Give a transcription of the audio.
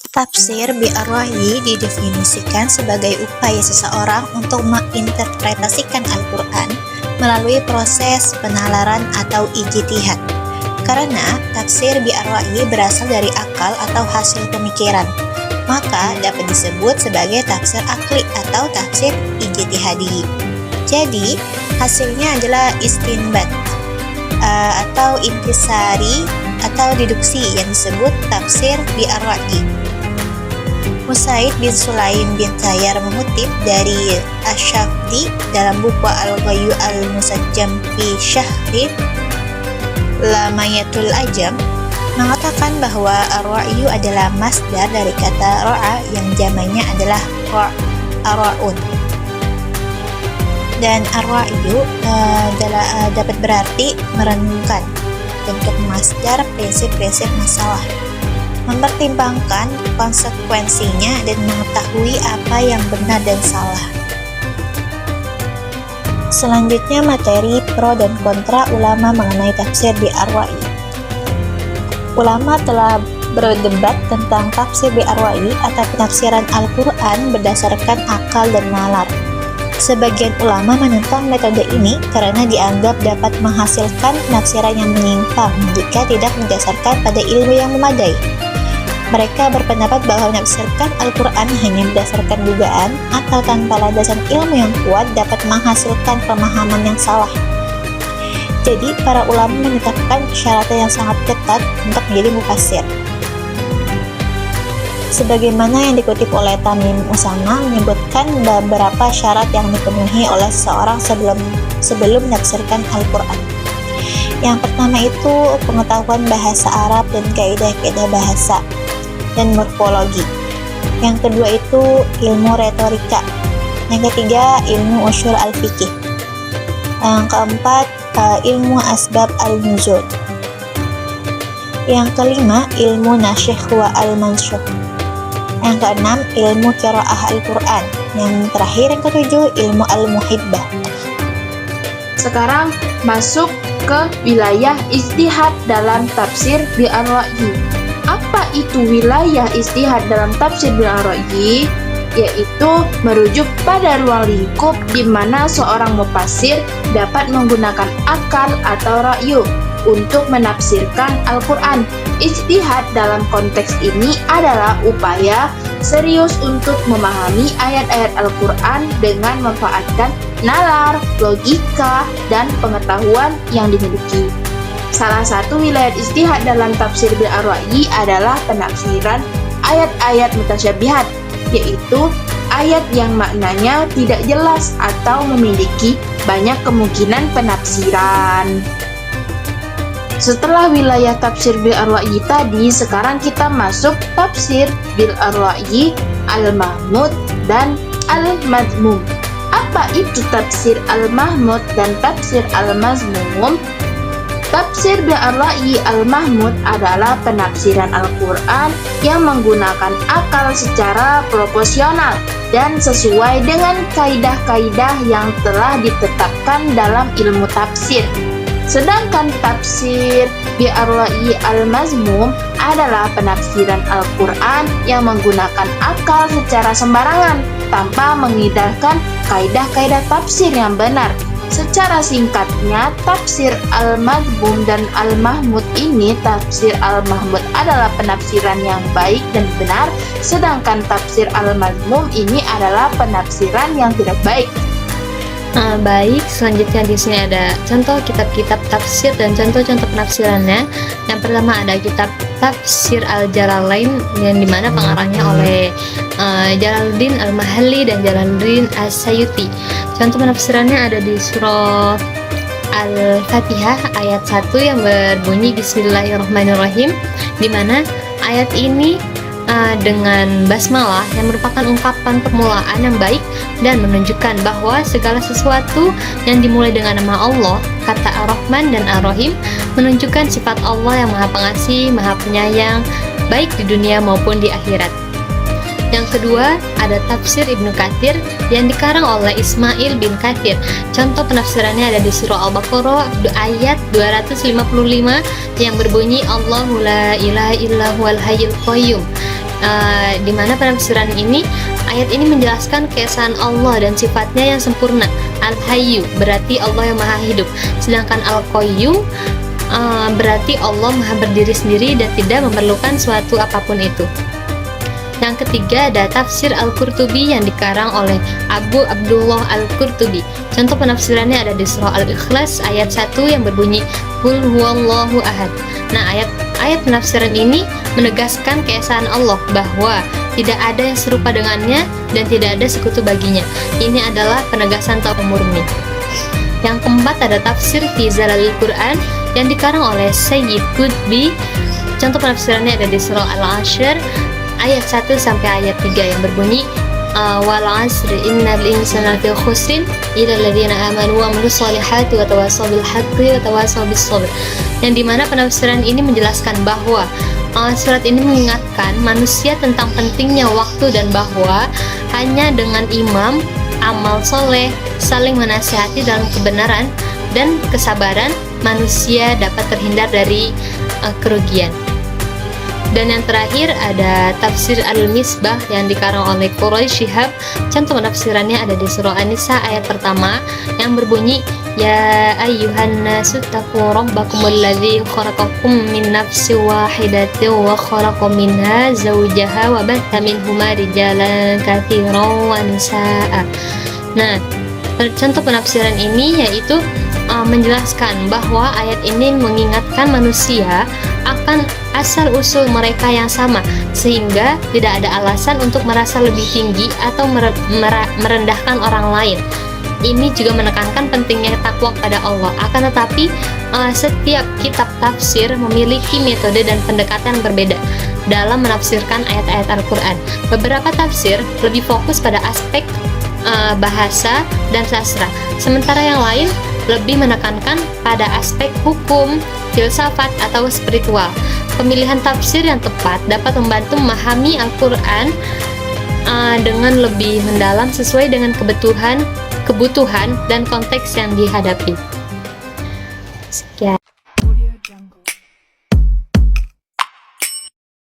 Tafsir bi-ar-ra'yi didefinisikan sebagai upaya seseorang untuk menginterpretasikan Al-Quran melalui proses penalaran atau ijtihad. Karena tafsir bi-ar-ra'yi berasal dari akal atau hasil pemikiran, maka dapat disebut sebagai tafsir akli atau tafsir ijtihadi. Jadi, hasilnya adalah istinbat atau intisari atau deduksi yang disebut tafsir bi-ar-ra'yi. Musaid bin Sulaim bin Tayyar mengutip dari Asy-Syafdi dalam buku Al-Ghayyu Al-Musajjam fi Syahri Lamayatul Ajam mengatakan bahwa ar-ra'yu adalah masdar dari kata ra'a yang jamaknya adalah ar-ra'un. Dan ar-ra'yu dapat berarti merenungkan, bentuk masdar prinsip-prinsip masalah, mempertimbangkan konsekuensinya dan mengetahui apa yang benar dan salah. Selanjutnya materi pro dan kontra ulama mengenai tafsir bi-ar-ra'yi. Ulama telah berdebat tentang tafsir bi-ar-ra'yi atau penafsiran Al-Quran berdasarkan akal dan nalar. Sebagian ulama menentang metode ini karena dianggap dapat menghasilkan penafsiran yang menyimpang jika tidak berdasarkan pada ilmu yang memadai. Mereka berpendapat bahwa menafsirkan Al-Quran hanya berdasarkan dugaan atau tanpa landasan ilmu yang kuat dapat menghasilkan pemahaman yang salah. Jadi, para ulama menetapkan syarat yang sangat ketat untuk menjadi mufassir. Sebagaimana yang dikutip oleh Tamim Usama menyebutkan beberapa syarat yang dipenuhi oleh seseorang sebelum menafsirkan Al-Quran. Yang pertama itu pengetahuan bahasa Arab dan kaidah-kaidah bahasa dan morfologi. Yang kedua itu ilmu retorika. Yang ketiga ilmu ushul al-fiqih. Yang keempat ilmu asbab al-nuzul. Yang kelima ilmu nasyikh wa al-mansyukh. Yang keenam ilmu qiraah Al-Quran. Yang terakhir yang ketujuh ilmu al-muhibbah. Sekarang masuk ke wilayah ijtihad dalam tafsir bi-ar-ra'yi. Apa itu wilayah ijtihad dalam tafsir bi-ar-ra'yi? Yaitu merujuk pada ruang lingkup di mana seorang mufassir dapat menggunakan akal atau ra'yu untuk menafsirkan Al-Quran. Ijtihad dalam konteks ini adalah upaya serius untuk memahami ayat-ayat Al-Quran dengan memanfaatkan nalar, logika, dan pengetahuan yang dimiliki. Salah satu wilayah ijtihad dalam tafsir bi-ar-ra'yi adalah penafsiran ayat-ayat mutasyabihat, yaitu ayat yang maknanya tidak jelas atau memiliki banyak kemungkinan penafsiran. Setelah wilayah tafsir bi-ar-ra'yi tadi, sekarang kita masuk tafsir bi-ar-ra'yi al-mahmud dan al-mazmum. Apa itu tafsir al-mahmud dan tafsir al-mazmum? Tafsir bi-ar-ra'yi al-mahmud adalah penafsiran Al-Quran yang menggunakan akal secara proporsional dan sesuai dengan kaidah-kaidah yang telah ditetapkan dalam ilmu tafsir. Sedangkan tafsir bi-ar-ra'yi al-mazmum adalah penafsiran Al-Quran yang menggunakan akal secara sembarangan tanpa mengindahkan kaidah-kaidah tafsir yang benar. Secara singkatnya, tafsir al-mazmum dan al-mahmud ini, tafsir al-mahmud adalah penafsiran yang baik dan benar, sedangkan tafsir al-mazmum ini adalah penafsiran yang tidak baik. Baik, selanjutnya di sini ada contoh kitab-kitab tafsir dan contoh-contoh penafsirannya. Yang pertama ada kitab Tafsir Al-Jalalain yang dimana pengarangnya oleh Jalaluddin Al-Mahalli dan Jalaluddin As-Sayuti. Contoh penafsirannya ada di surah Al-Fatihah ayat 1 yang berbunyi Bismillahirrahmanirrahim, dimana ayat ini dengan basmalah yang merupakan ungkapan permulaan yang baik dan menunjukkan bahwa segala sesuatu yang dimulai dengan nama Allah kata Ar-Rahman dan Ar-Rahim menunjukkan sifat Allah yang Maha Pengasih, Maha Penyayang, baik di dunia maupun di akhirat. Yang kedua, ada tafsir Ibnu Katsir yang dikarang oleh Ismail bin Katsir. Contoh penafsirannya ada di surah Al-Baqarah ayat 255 yang berbunyi Allahu la ilaha illa huwal hayyul qayyum. Di mana penafsiran ini, ayat ini menjelaskan keesaan Allah dan sifatnya yang sempurna. Al-Hayyu berarti Allah yang Maha Hidup, sedangkan Al-Qayyum berarti Allah Maha berdiri sendiri dan tidak memerlukan suatu apapun itu. Yang ketiga ada tafsir Al-Qurtubi yang dikarang oleh Abu Abdullah Al-Qurtubi. Contoh penafsirannya ada di surah Al-Ikhlas ayat 1 yang berbunyi Qul huwallahu ahad. Nah, ayat penafsiran ini menegaskan keesaan Allah bahwa tidak ada yang serupa dengannya dan tidak ada sekutu baginya. Ini adalah penegasan tauhid murni. Yang keempat ada tafsir Fi Zalalil Quran yang dikarang oleh Sayyid Qutbi. Contoh penafsirannya ada di surah Al-Ashr ayat 1 sampai ayat 3 yang berbunyi wal 'asri innal insana lafi khusrin illa alladziina aamanu wa 'amilus shalihati wa tawassaw bil haqqi wa tawassaw bis sabr. Yang dimana penafsiran ini menjelaskan bahwa surat ini mengingatkan manusia tentang pentingnya waktu dan bahwa hanya dengan imam, amal soleh, saling menasihati dalam kebenaran dan kesabaran manusia dapat terhindar dari kerugian. Dan yang terakhir ada tafsir Al-Misbah yang dikarang oleh Quraisy Shihab. Contoh penafsirannya ada di surah An-Nisa ayat pertama yang berbunyi Ya ayyuhan nasu taqu rabbakumul ladzi khalaqakum min nafsin wahidatin wa khalaqa minha zawjaha wa batha minhuma rijalan katsiran wa nisaa. Nah, contoh penafsiran ini yaitu menjelaskan bahwa ayat ini mengingatkan manusia akan asal-usul mereka yang sama, sehingga tidak ada alasan untuk merasa lebih tinggi atau merendahkan orang lain. Ini juga menekankan pentingnya takwa kepada Allah. Akan tetapi, setiap kitab tafsir memiliki metode dan pendekatan yang berbeda dalam menafsirkan ayat-ayat Al-Quran. Beberapa tafsir lebih fokus pada aspek bahasa dan sastra, sementara yang lain lebih menekankan pada aspek hukum, filsafat, atau spiritual. Pemilihan tafsir yang tepat dapat membantu memahami Al-Quran dengan lebih mendalam sesuai dengan kebutuhan dan konteks yang dihadapi.